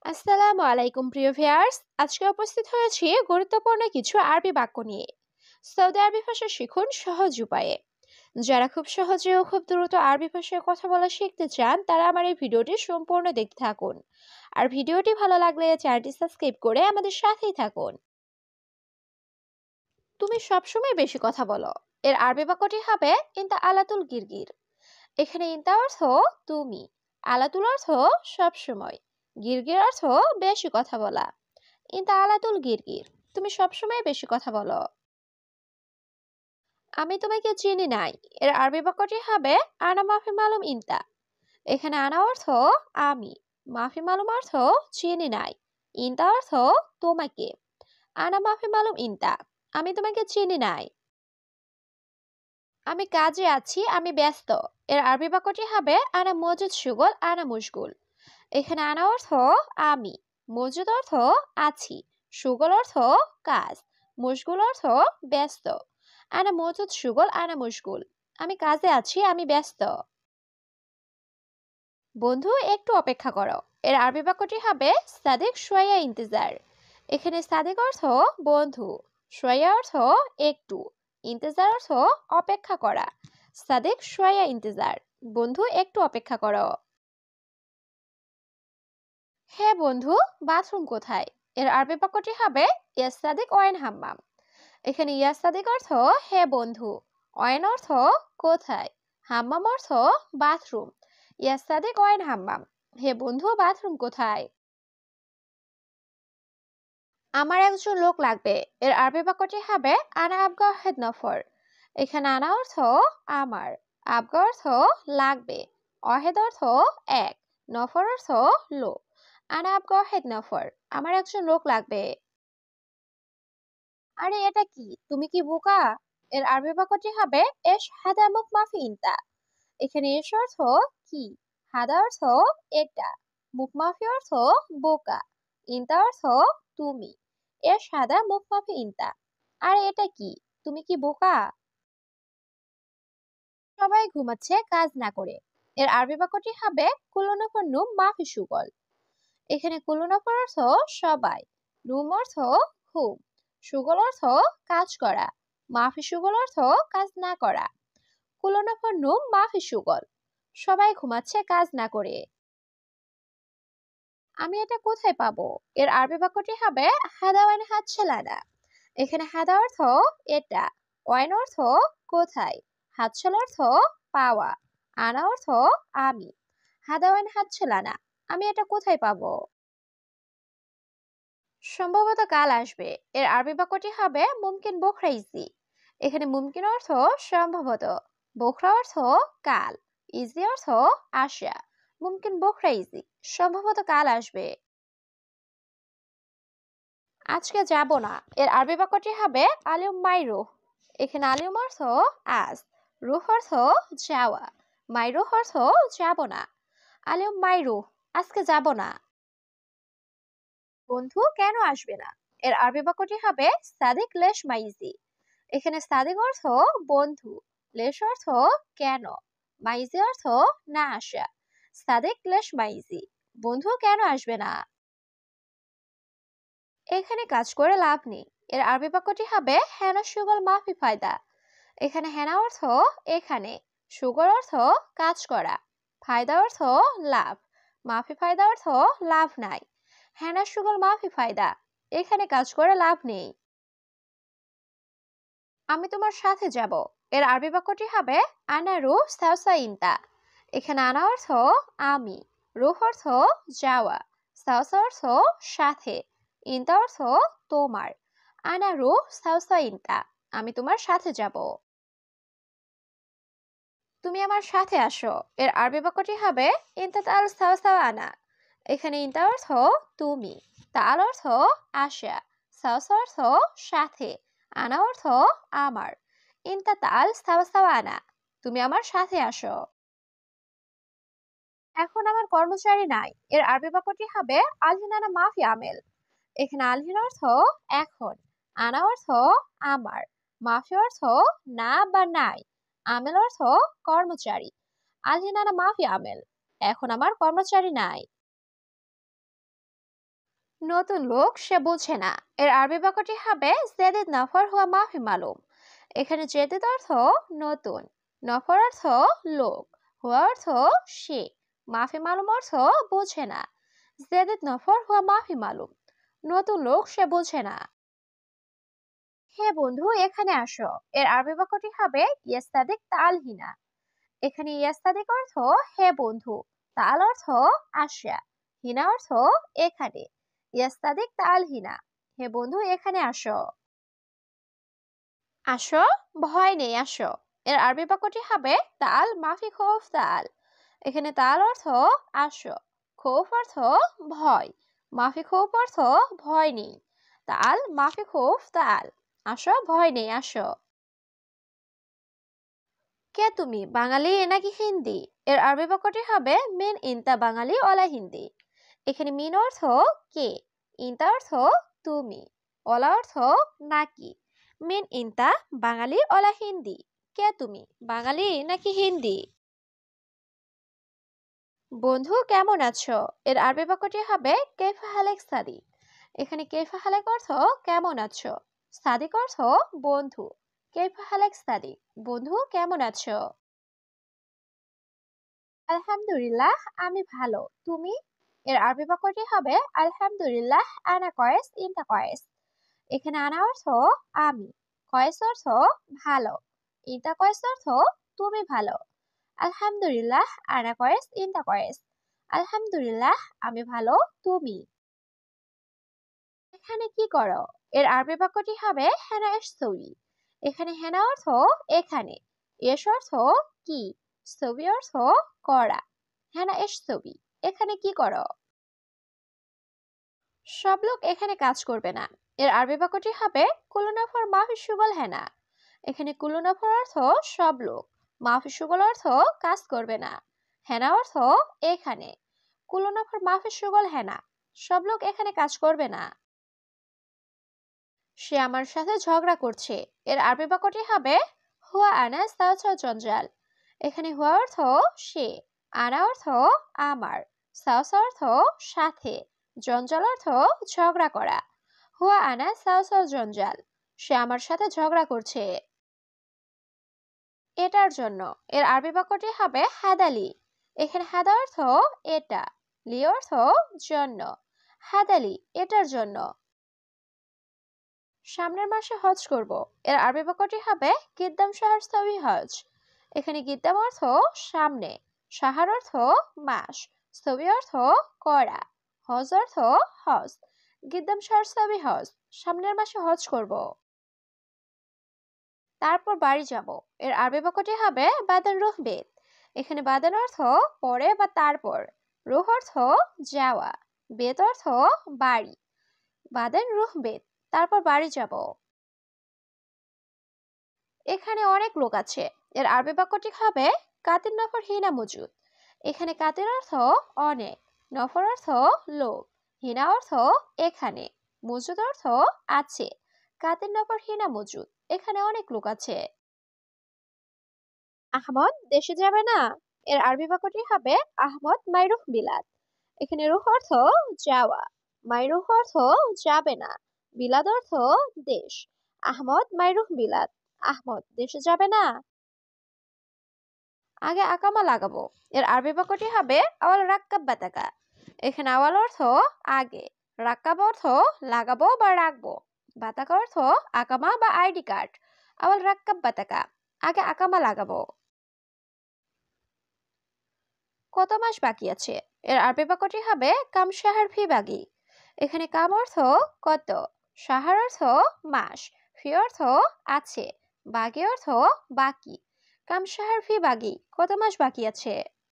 আসসালামু আলাইকুম প্রিয় ভিউয়ার্স। আজকে উপস্থিত হয়েছি গুরুত্বপূর্ণ কিছু আরবি বাক্য নিয়ে। সৌদি আরবি ভাষা শিখুন সহজ উপায়ে। যারা খুব সহজে ও খুব দ্রুত আরবি ভাষায় কথা বলা শিখতে চান তারা আমার এই ভিডিওটি সম্পূর্ণ দেখতে থাকুন। আর ভিডিওটি ভালো লাগলে চ্যানেলটি সাবস্ক্রাইব করে আমাদের সাথেই থাকুন। তুমি সবসময় বেশি কথা বলো। এর আরবি বাক্যটি হবে ইনতা আলাতুল গিরগির। এখানে ইনতা অর্থ তুমি, আলাতুল অর্থ সবসময়, গিরগির অর্থ বেশি কথা বলা। ইনতা আলাতুল গিরগির, তুমি সবসময় বেশি কথা বলো। আমি তোমাকে চিনি নাই। এর আরবি বাক্যটি হবে আনা মাফি মালুম ইনতা। এখানে আনা অর্থ আমি, মাফি মালুম অর্থ চিনি নাই, ইনতা অর্থ তোমাকে। আনা মাফি মালুম ইনতা, আমি তোমাকে চিনি নাই। আমি কাজে আছি, আমি ব্যস্ত। এর আরবি বাক্যটি হবে আনা মজুদ শুগল আনা মুশগুল। এখানে আনা অর্থ আমি, মজুদ অর্থ আছি, শুগল অর্থ কাজ, মুশগুল অর্থ ব্যস্ত। আনা মজুদ শুগল আনা মুশগুল, আমি কাজে আছি, আমি ব্যস্ত। বন্ধু একটু অপেক্ষা করো। এর আরবি বাক্যটি হবে সাদিক শোয়া ইন্তজার। এখানে সাদিক অর্থ বন্ধু, শোয়া অর্থ একটু, ইন্তজার অর্থ অপেক্ষা করা। সাদিক শোয়া ইন্তজার, বন্ধু একটু অপেক্ষা করো। হ্যাঁ বন্ধু, বাথরুম কোথায়? এর আরবি বাক্যটি হবে ইয়া সাদিক ওয়াইন হাম্মাম। এখানে ইয়া সাদিক অর্থ হে বন্ধু, ওয়াইন অর্থ কোথায়, হাম্মাম অর্থ বাথরুম। ইয়া সাদিক ওয়াইন হাম্মাম, হে বন্ধু বাথরুম কোথায়? আমার একজন লোক লাগবে। এর আরবি বাক্যটি হবে আনা আবগা হেদ নফর। এখানে আনা অর্থ আমার, আবগা অর্থ লাগবে, অহেদ অর্থ এক, নফর অর্থ লোক। আনা আবগা হেদ নফর, আমার একজন লোক লাগবে। আরে এটা কি, তুমি কি বোকা? এর আরবি বাক্যটি হবে এশ হাদা মুখ মাফি ইনতা। এখানে এস অর্থ কি, হাদা অর্থ এটা, মুখ মাফি অর্থ বোকা, ইনতা অর্থ তুমি। এর সাদা মুখ মাফি ইনতা, আরে এটা কি, তুমি কি বোকা? সবাই ঘুমাচ্ছে কাজ না করে। এর আরবি বাক্যটি হবে কুল্লুনাফর নুম মাফি সুগল। এখানে কুল্লুনাফর অর্থ সবাই, নুম অর্থ ঘুম, সুগল অর্থ কাজ করা, মাফি সুগল অর্থ কাজ না করা। কুল্লুনাফর নুম মাফি সুগল, সবাই ঘুমাচ্ছে কাজ না করে। আমি এটা কোথায় পাবো? এর আরবি বাক্যটি হবে হাদা ওয়াইন হাতছেলানা। এখানে হাদা অর্থ এটা, ওয়াইন অর্থ কোথায়, হাতছাল অর্থ পাওয়া, আনা অর্থ আমি। হাদা ওয়াইন হাতছেলানা, আমি এটা কোথায় পাবো? সম্ভবত কাল আসবে। এর আরবি বাক্যটি হবে মুমকিন বোখরা ইজি। এখানে মুমকিন অর্থ সম্ভবত, বোখরা অর্থ কাল, ইজি অর্থ আশা। মুমকিন বোখরা ইজি, সম্ভবত কাল আসবে। আজকে যাব না। এর আরবি বাক্যটি হবে আলিউম মাই রুহ। এখানে আলিউম অর্থ আজ, রুহ অর্থ যাওয়া, মাই রুহ অর্থ যাব না। আলিউম মাই রুহ, আজকে যাব না। বন্ধু কেন আসবে না? এর আরবি বাক্যটি হবে সাদিক লেশ মাইজি। এখানে সাদিক অর্থ বন্ধু, লেশ অর্থ কেন, মাইজি অর্থ না আসা। সাদিক লেশ মাইজি, বন্ধু কেন আসবে না? এখানে কাজ করে লাভ নেই। এর আরবি বাক্যটি হবে হেনা সুগল মাফি ফায়দা। এখানে হেনা অর্থ এখানে, সুগল অর্থ কাজ করা, ফায়দা অর্থ লাভ, মাফি ফায়দা অর্থ লাভ নাই। হেনা সুগল মাফি ফায়দা, এখানে কাজ করে লাভ নেই। আমি তোমার সাথে যাব। এর আরবি বাক্যটি হবে আনা রুহ সাউসা ইনতা। এখানে আনা অর্থ আমি, রুহ অর্থ যাওয়া, সাউসা অর্থ সাথে, ইনতা অর্থ তোমার। আনা রুহ সাউসা ইনতা, আমি তোমার সাথে যাব। তুমি আমার সাথে আসো। এর আরবি বাক্যটি হবে ইনতা তাল সাউসা আনা। এখানে ইনতা অর্থ তুমি, তাল অর্থ আশা, সাউসা অর্থ সাথে, আনা অর্থ আমার। ইনতা তাল সাওয়া আনা, তুমি আমার সাথে আসো। এখন আমার কর্মচারী নাই। এর আরবি বাক্যটি হবে আলহিনানা মাফি আমেল। এখানে আলহিন অর্থ এখন, আনা অর্থ আমার, মাফি অর্থ না বা নাই, আমেল অর্থ কর্মচারী। আলহিনানা মাফি আমেল, এখন আমার কর্মচারী নাই। নতুন লোক সে বোঝে না। এর আরবি বাক্যটি হবে জেদিদ নফর হুয়া মাফি মালুম। এখানে জেদিদ অর্থ নতুন, নফর অর্থ লোক, হুয়া অর্থ সে, মাফি মালুম অর্থ বোঝে না। জেদিদ নফর হুয়া মাফি মালুম, নতুন লোক সে বোঝে না। হে বন্ধু এখানে আসো। এর আরবি বাক্যটি হবে ইয়েস্তাদিক তাল হিনা। এখানে ইয়াস্তাদিক অর্থ হে বন্ধু, তাল অর্থ আসা, হিনা অর্থ এখানে। ইয়াস্তাদিক তাল হিনা, হে বন্ধু এখানে আসো। আসো, ভয় নেই আসো। এর আরবি বাক্যটি হবে তাল মাফি খৌফ তাল। এখানে তাল অর্থ আসো, খৌফ অর্থ ভয়, মাফি খৌফ অর্থ ভয় নেই। তাল মাফি খৌফ তাল, আসো ভয় নেই আসো। কে তুমি, বাঙালি নাকি হিন্দি? এর আরবি বাক্যটি হবে মিন ইনতা বাঙালি অলা হিন্দি। এখানে মিন অর্থ কে, ইনতা অর্থ তুমি, অলা অর্থ নাকি। মিন ইনতা বাঙালি অলা হিন্দি, কে তুমি, বাঙালি নাকি হিন্দি? বন্ধু কেমন আছো? এর আরবি বাক্যটি হবে কেফা হালেক সাদিক। এখানে কেফা হালেক অর্থ কেমন আছো, সাদিক অর্থ বন্ধু। কেফা হালেক সাদিক, বন্ধু কেমন আছো? আলহামদুলিল্লাহ আমি ভালো, তুমি? এর আরবি বাক্যটি হবে আলহামদুলিল্লাহ আনা কয়েস ইনতা কয়েস। এখানে আনা অর্থ আমি, কয়েস অর্থ ভালো, ইনতা কয়েস অর্থ তুমি ভালো। আলহামদুলিল্লাহ আনা কয়েস ইনতা কয়েস, আলহামদুলিল্লাহ আমি ভালো, তুমি? এখানে কি করো? এর আরবি বাক্যটি হবে হেনা এস সৌই। এখানে হেনা অর্থ এখানে, এস অর্থ কি, ছবি অর্থ করা। হেনা এস ছবি, এখানে কি করো? সব লোক এখানে কাজ করবে না। এর আরবি বাক্যটি হবে কুলুনাফর মাফি সুগল হেনা। এখানে কুলুনাফর অর্থ সব লোক, মাফি সুগল অর্থ কাজ করবে না, হেনা অর্থ এখানে। কুলুনাফর মাফি সুগল হেনা, সব লোক এখানে কাজ করবে না। সে আমার সাথে ঝগড়া করছে। এর আরবি বাক্যটি হবে হুয়া আনা সাউসা জঞ্জাল। এখানে হুয়া অর্থ সে, আনা অর্থ আমার, সাউসা অর্থ সাথে, জঞ্জাল অর্থ ঝগড়া করা। হুয়া আনা সাউসা জঞ্জাল, সে আমার সাথে ঝগড়া করছে। এটার জন্য। এর আরবি বাক্যটি হবে হাদালি। এখানে হাদা অর্থ এটা, লি অর্থ জন্য। হাদালি এটার জন্য। সামনের মাসে হজ করব। এর আরবি বাক্যটি হবে গিদ্দাম শাহর সবি হজ। এখানে গিদ্দাম অর্থ সামনে, শাহর অর্থ মাস, সবি অর্থ করা, হজ অর্থ হজ। গিদ্দাম শাহর সবি হজ, সামনের মাসে হজ করব। তারপর বাড়ি যাব। এর আরবি বাক্যটি হবে বাদান রুহ বেদ। এখানে বাদান অর্থ পরে বা তারপর, রুহ অর্থ যাওয়া, বেদ অর্থ বাড়ি। বাদান রুহ বেদ, তারপর বাড়ি যাব। এখানে অনেক লোক আছে। এর আরবি বাক্যটি হবে কাতির নফর হিনা মজুদ। এখানে কাতির অর্থ অনেক, নফর অর্থ লোক, হিনা অর্থ এখানে, মজুদ অর্থ আছে। কাতির নফর হিনা মজুদ, এখানে অনেক লোক আছে। আহমদ দেশে যাবে না। এর আরবি বাক্যটি হবে আহমদ মাইরুহ বিলাদ। এখানে রুহ অর্থ যাওয়া, মাইরুহ অর্থ যাবে না, বিলাদ অর্থ দেশ। আহমদ মাইরুহ বিলাদ, আহমদ দেশে যাবে না। আগে আকামা লাগাবো। এর আরবি বাক্যটি হবে আওয়াল রাক্কাব বাতাকা। এখানে আওয়াল অর্থ আগে, রাক্কাব অর্থ লাগাবো বা রাখবো, বাতাকা অর্থ আকামা বা আইডি কার্ড। আওয়াল রাক্কাব বাতাকা, আগে আকামা লাগাবো। কত মাস বাকি আছে? এর আরবি বাক্যটি হবে কাম শাহর ফি বাগি। এখানে কাম অর্থ কত, শাহর অর্থ মাস, ফি অর্থ আছে, বাগি অর্থ বাকি। কাম শাহর ফি বাগি, কত মাস বাকি আছে?